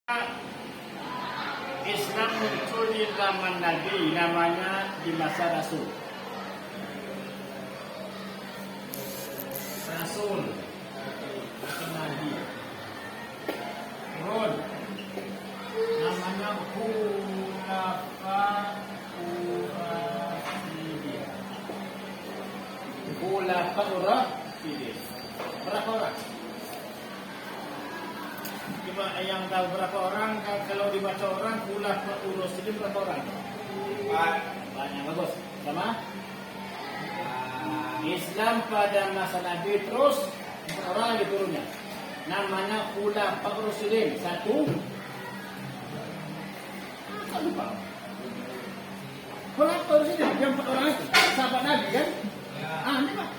Islam muncul di zaman Nabi, namanya di masa Rasul. Rasul atau Nabi. Turun, namanya Khulafa Urasidin. Khulafa Urasidin. Berapa orang? Coba yang tahu berapa orang? Kalau dibaca orang, Khulafa Urasidin berapa orang? Banyak, bagus. Sama? Islam pada masa Nabi terus orang lagi turunnya. Namanya Khulafa Urasidin. Satu. Tak lupa. Khulafa Urasidin yang 4 orang itu. Sahabat Nabi kan? Ini Pak.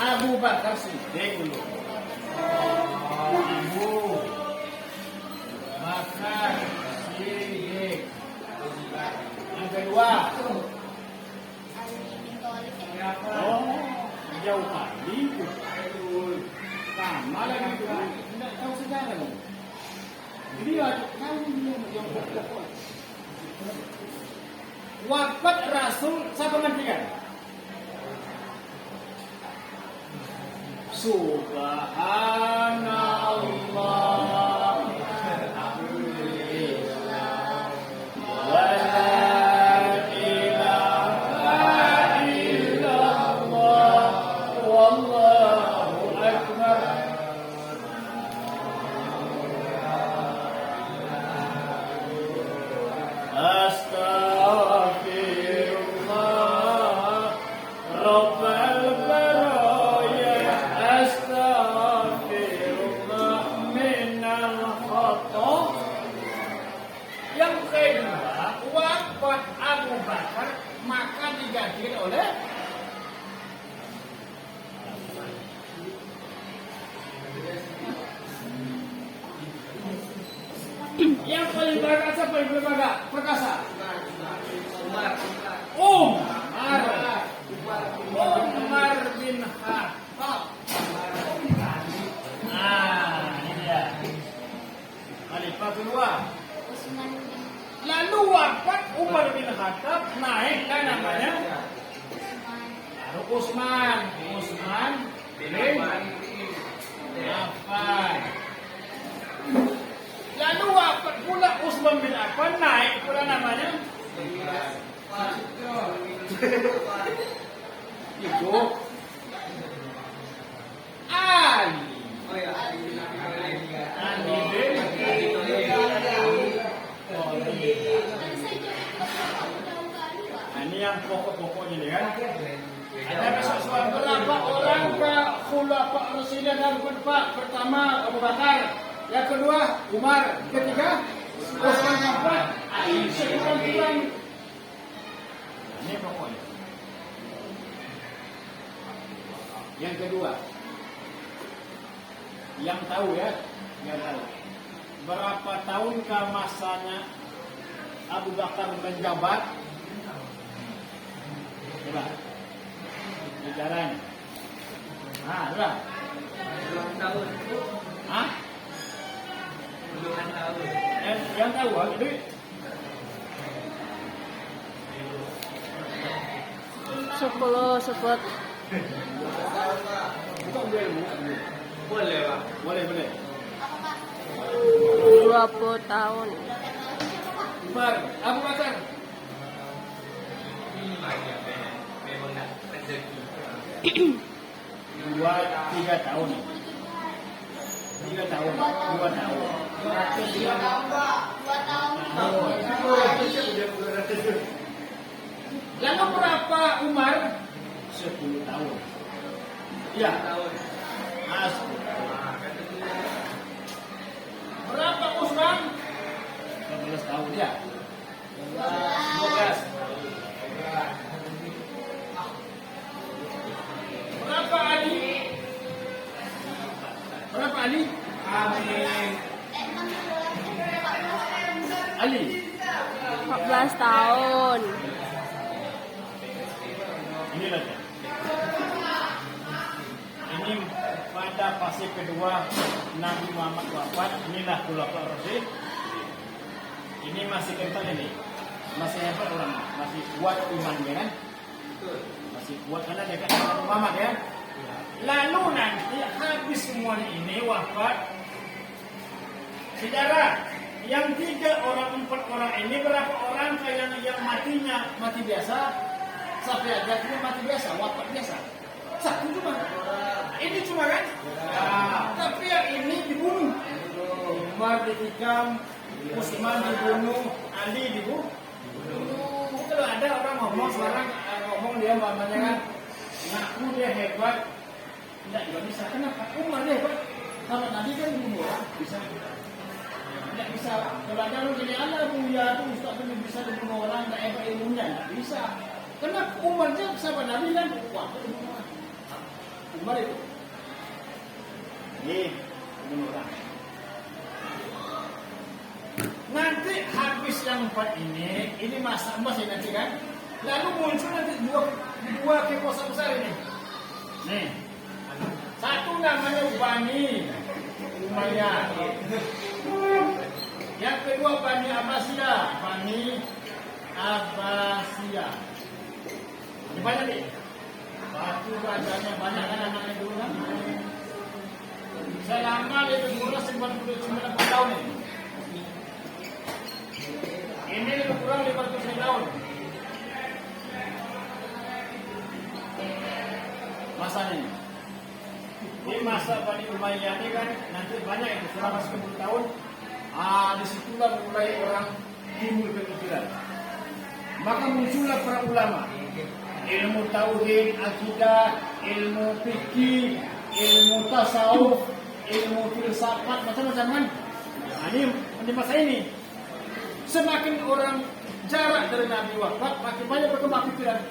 Abu Bakar Siddiq dulu. Abu Bakar Siddiq. Yang kedua. Jauh kali. Sama lagi itu. Tidak tahu sejarah dong. Jadi tahu yang wafat Rasul siapa gantikan? Subhanallah wa la ilaha illallah wallahu akbar. Astaghfirullah Rabbal baraya, astaghfirullah minal khata. Yang kedua, wafat Abu Bakar maka diganti oleh yang paling perkasa, paling perkasa. Umar bin Khattab. Ini dia. Khalifah kedua. Lalu wafat Umar bin Khattab, naik kan namanya Utsman bin Affan. Lalu wafat pula Utsman bin Affan, naik pula namanya itu Ali. Ini yang pokok-pokoknya nih kan. Ada soal berapa orang Pak Khulafa Urasidin dan Pak? Pertama Abu Bakar, yang kedua Umar, ketiga Utsman bin Affan. Sekurang-kurang ini pokoknya. Yang kedua, yang tahu ya, yang tahu berapa tahunkah masanya Abu Bakar menjabat? Coba bicaranya. Berapa? Puluhan tahun. Puluhan tahun. Yang tahu jadi 10 sebut. Bukan boleh Pak. Boleh. 20 tahun. Umar, Abu Bakar. Memang nak rezeki. 2-3 tahun. 3 tahun. 2 tahun. 2 tahun. Lalu berapa Umar? 10 tahun. Ya. 10 tahun. Berapa Utsman? 11 tahun ya. 12. Berapa Ali? Berapa Ali? Ali 14 tahun. ini lagi. Ini pada fase kedua Nabi Muhammad wafat, inilah khulafaur rasyidin. Ini masih kental ini, masih hebat orang, masih kuat imannya kan, masih kuat karena dekat dengan Nabi Muhammad ya. Lalu nanti habis semuanya ini wafat, saudara, yang 3 orang 4 orang ini berapa orang yang matinya mati biasa, sampai aja itu mati biasa, wafat biasa. 1 cuma. Ini cuma kan? Nah, tapi yang ini dibunuh. Umar ditikam, Utsman dibunuh, Ali dibunuh. Kalau ada orang ngomong sekarang ngomong dia namanya kan, ngaku dia hebat, tidak juga bisa. Kenapa? Umar dia hebat. Kalau Nabi kan dibunuh orang bisa. Tidak bisa. Kalau ada orang jadi Allah mulia itu Ustaz itu bisa dibunuh orang, tidak hebat ilmunya, tidak bisa. Karena Umar dia sahabat Nabi kan, wah dibunuh orang. Umar itu. Ini dibunuh orang. Nanti habis yang 4 ini masa masih nanti kan. Lalu muncul nanti dua kekuasaan besar ini. Nih, satu namanya Bani Umayyah. Yang kedua Bani Abbasiyah. Ini banyak nih. Satu rajanya banyak kan anaknya dulu kan. Selama lebih kurang 99 tahun ini. Ini lebih kurang 50 tahun. Masa ini. Di masa Bani Umayyah ini kan nanti banyak itu selama 10 tahun. Disitulah mulai orang timbul pemikiran. Maka muncullah para ulama. Ilmu tauhid, akidah, ilmu fikih, ilmu tasawuf, ilmu filsafat, macam-macam kan. Nah, ini di masa ini. Semakin orang jarak dari Nabi wafat, makin banyak berkembang pikiran.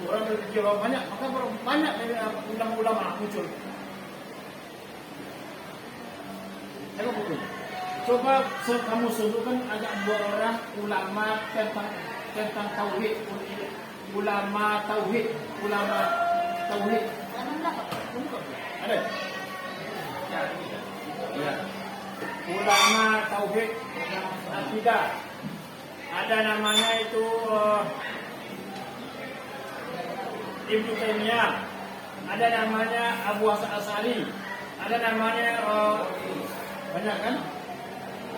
Orang berpikir banyak, maka banyak dari ulama-ulama muncul. Saya buku. Coba kamu sebutkan ada 2 orang ulama tentang tauhid, ulama tauhid. Ada? Ya. Ulama tauhid, akidah. Ada namanya itu Ibnu Taimiyah. Ada namanya Abu Hasan Asy'ari. Ada namanya banyak kan?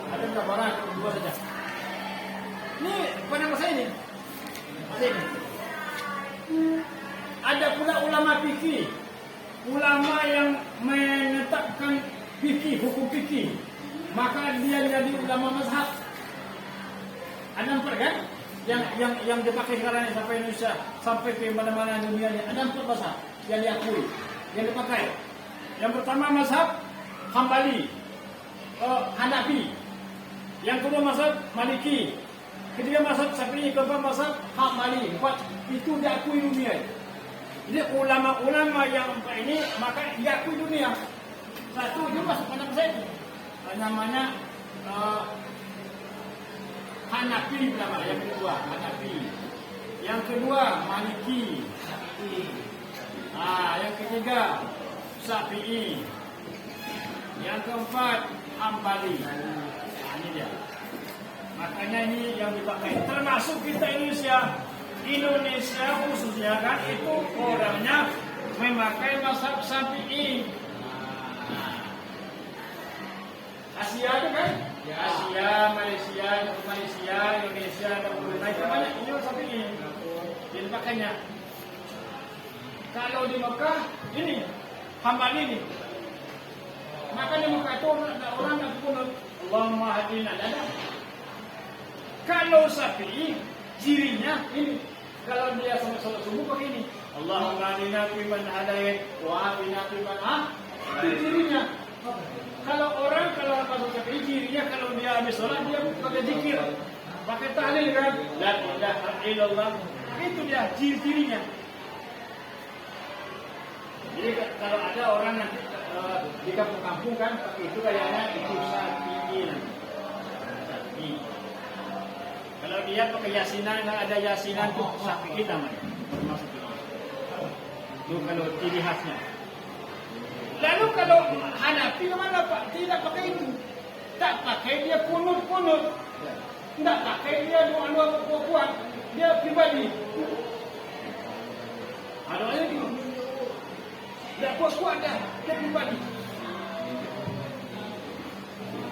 Ada berapa orang? 2 saja. Ini pada masa ini. Ada pula ulama fikih. Ulama yang menetapkan fikih, hukum fikih. Maka dia jadi ulama mazhab. Ada 4 kan? Yang dipakai sekarang sampai Indonesia, sampai ke mana-mana dunia ini. Ada 4 mazhab yang diakui, yang dipakai. Yang pertama mazhab Hambali, Hanafi. Yang kedua mazhab Maliki. Ketiga mazhab Syafi'i, keempat mazhab Hambali. 4 itu diakui dunia. Jadi ulama-ulama yang 4 ini maka diakui dunia. Satu itu masuk pada masa ini. Namanya Hanafi pertama, yang kedua Hanafi. Yang kedua Maliki. Yang ketiga Syafi'i. Yang keempat Hambali. Ini dia. Makanya ini yang dipakai. Termasuk kita Indonesia khususnya kan itu orangnya memakai mazhab Syafi'i. Asia itu kan? Asia, Malaysia, Indonesia, dan Brunei itu banyak ini Syafi'i. Jadi makanya kalau di Mekah ini Hambali ini. Maka di Mekah itu orang yang kunut Allahumma hadina lana. Kalau Syafi'i cirinya ini. Kalau dia sama salat subuh pakai ini. Allahumma hadina fi man hadait wa afina fi man itu cirinya. Kalau masuk Syafi'i cirinya kalau dia habis salat dia pakai zikir. Pakai tahlil kan? La ilaha illallah. Itu dia ciri-cirinya. Jadi kalau ada orang nanti di kampung-kampung kan itu kayaknya itu Syafi'i. Kalau dia pakai yasinan, ada yasinan tuh Syafi'i namanya. Termasuk itu. Itu kalau ciri khasnya. Lalu Hanafi mana Pak? Tidak pakai itu. Tak pakai dia kunut-kunut. Tidak pakai dia doa-doa kuat. Dia pribadi. Ada lagi. Tidak kuat-kuat dah. Dia pribadi.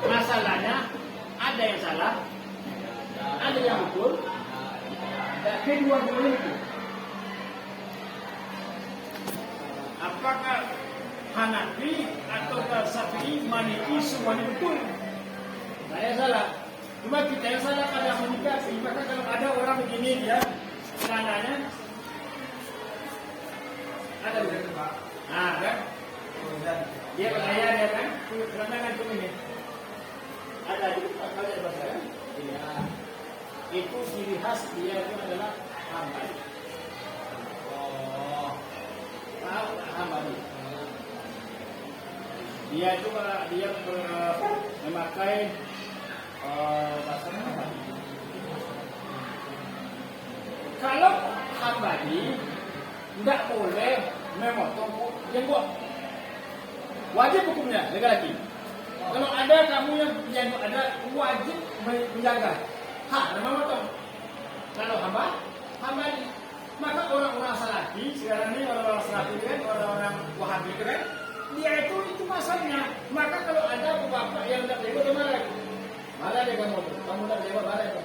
Masalahnya ada yang salah, ada yang betul. Dan kedua-duanya itu. Apakah Hanafi atau Syafi'i, Maliki semuanya betul? Saya salah. Cuma kita yang salah pada komunikasi. Maka kalau ada orang begini dia celananya ada begitu Pak. Nah kan? Dia bergaya dia kan? Celana cuma ini. Ada di kalau ada bahasa kan? Iya. Itu ciri khas dia itu adalah Hambali. Oh. Tahu Hambali. Dia itu dia memakai bahasa Hambali. Kalau Hambali tidak boleh memotong jenggot, wajib hukumnya laki-laki. Kalau ada kamu yang jenggot ada, wajib menjaga hak memotong. Kalau Hambali, maka orang-orang Salafi sekarang ini orang-orang Salafi kan, orang-orang Wahabi kan, dia itu masalahnya. Maka kalau ada bapak yang tidak jenggot, dia marah dia kamu tidak jenggot marah dia.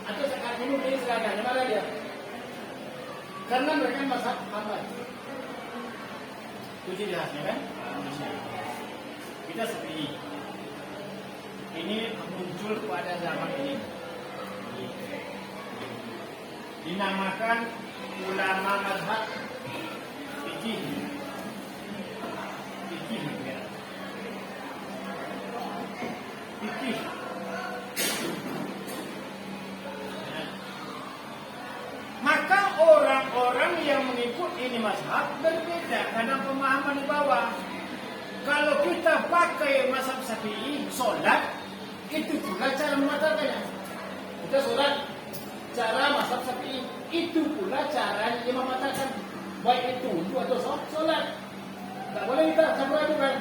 Atau sekarang ini silakan marah dia. Karena mereka mazhab Hambali. Itu ciri khasnya kan? Kita seperti ini. Ini muncul pada zaman ini. Dinamakan ulama mazhab fikih. Fikih. Fikih. Maka orang-orang yang mengikut ini mazhab berbeda karena pemahaman di bawah. Kalau kita pakai mazhab Syafi'i, sholat itu juga cara mematakannya. Kita sholat cara mazhab Syafi'i, itu pula cara yang mematakan. Baik itu wudhu atau sholat. Tak boleh kita campur adukan.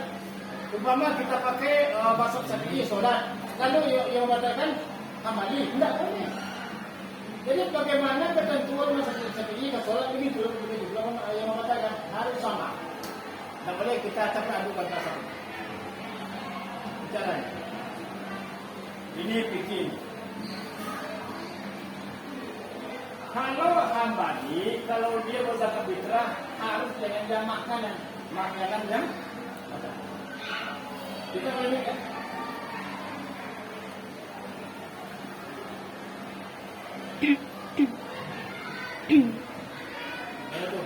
Umpama kita pakai mazhab Syafi'i sholat, lalu yang mematakan Hambali, tidak boleh. Jadi bagaimana ketentuan mazhab Syafi'i ke sholat begitu yang mematakan harus sama. Tak boleh kita campur adukan pasal. Bicara. Ini fikih. Kalau Hambali, kalau dia berzakat fitrah harus dengan jam makanan, makanan jam. Kita boleh kan? Ada tuh.